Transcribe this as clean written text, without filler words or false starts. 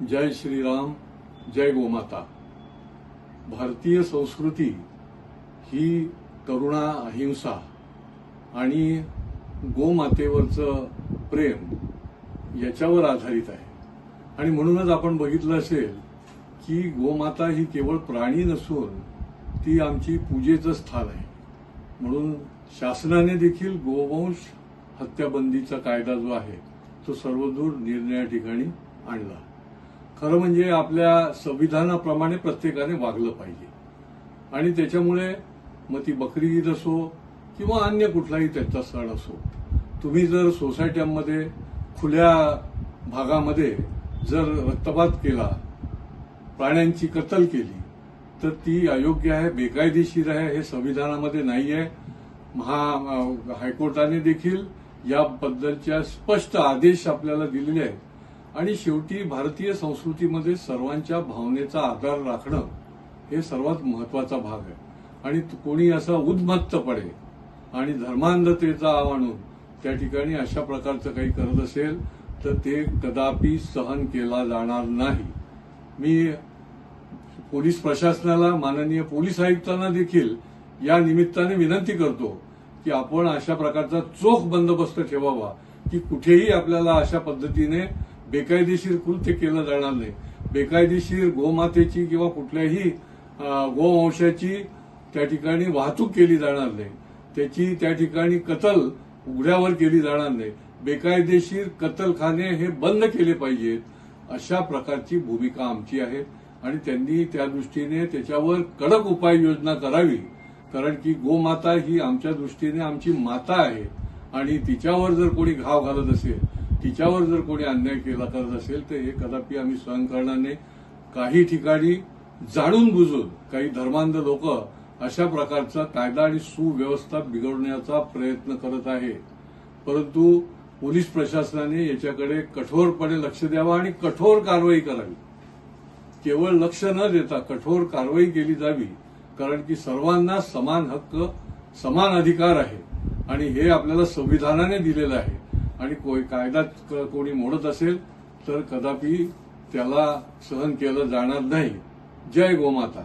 जय श्रीराम, जय गोमाता। भारतीय संस्कृती ही करुणा, अहिंसा आणि गोमातेवरचं प्रेम याच्यावर आधारित आहे। आणि म्हणूनच आपण बघितलं असेल की गोमाता ही केवळ प्राणी नसून ती आमची पूजेचं स्थान आहे। म्हणून शासनाने देखील गोवंश हत्याबंदीचा कायदा जो आहे तो सर्वदूर निर्णया ठिकाणी आणला। खरं म्हणजे आपल्या संविधानाप्रमाणे प्रत्येकाने वागलं पाहिजे आणि त्याच्यामुळे मग ती बकरी ईद असो किंवा अन्य कुठलाही त्याचा सण असो, तुम्ही जर सोसायट्यांमध्ये खुल्या भागामध्ये जर रक्तपात केला, प्राण्यांची कत्तल केली तर ती अयोग्य आहे, बेकायदेशीर आहे। हे संविधानामध्ये नाही आहे। हायकोर्टाने देखील याबद्दलच्या स्पष्ट आदेश आपल्याला दिलेले आहेत। आणि शेवटी भारतीय संस्कृतीमध्ये सर्वांच्या भावनेचा आदर राखणं हे सर्वात महत्वाचा भाग आहे। आणि कोणी असा उद्मत्तपणे आणि धर्मांधतेचा आव आणून त्या ठिकाणी अशा प्रकारचं काही करत असेल तर ते कदापि सहन केला जाणार नाही। मी पोलीस प्रशासनाला, माननीय पोलीस आयुक्तांना देखील या निमित्ताने विनंती करतो की आपण अशा प्रकारचा चोख बंदोबस्त ठेवावा की कुठेही आपल्याला अशा पद्धतीने बेकायदेशीर कृत्य केलं जाणार नाही। बेकायदेशीर गोमातेची किंवा कुठल्याही गोवंशाची त्या ठिकाणी वाहतूक केली जाणार नाही, त्याची त्या ठिकाणी कत्तल उघड्यावर केली जाणार नाही। बेकायदेशीर कत्तलखाने हे बंद केले पाहिजेत अशा प्रकारची भूमिका आमची आहे आणि त्यांनी त्या दृष्टीने त्याच्यावर कडक उपाययोजना करावी। कारण की गोमाता ही आमच्या दृष्टीने आमची माता आहे आणि तिच्यावर जर कोणी घाव घालत असेल, तिच्यावर जर कोणी अन्याय केला करत असेल तर हे कदापि आम्ही सहन करणार नाही। काही ठिकाणी जाणून बुजून काही धर्मांध लोक अशा प्रकारचा कायदा आणि सुव्यवस्था बिघडवण्याचा प्रयत्न करत आहे। परंतु पोलीस प्रशासनाने याच्याकडे कठोरपणे लक्ष द्यावं आणि कठोर कारवाई करावी। केवळ लक्ष न देता कठोर कारवाई केली जावी, कारण की सर्वांना समान हक्क, समान अधिकार आहे आणि हे आपल्याला संविधानाने दिलेलं आहे। आणि कायदा कोणी मोडत असेल तर कदापि त्याला सहन केलं जाणार नाही। जय गोमाता।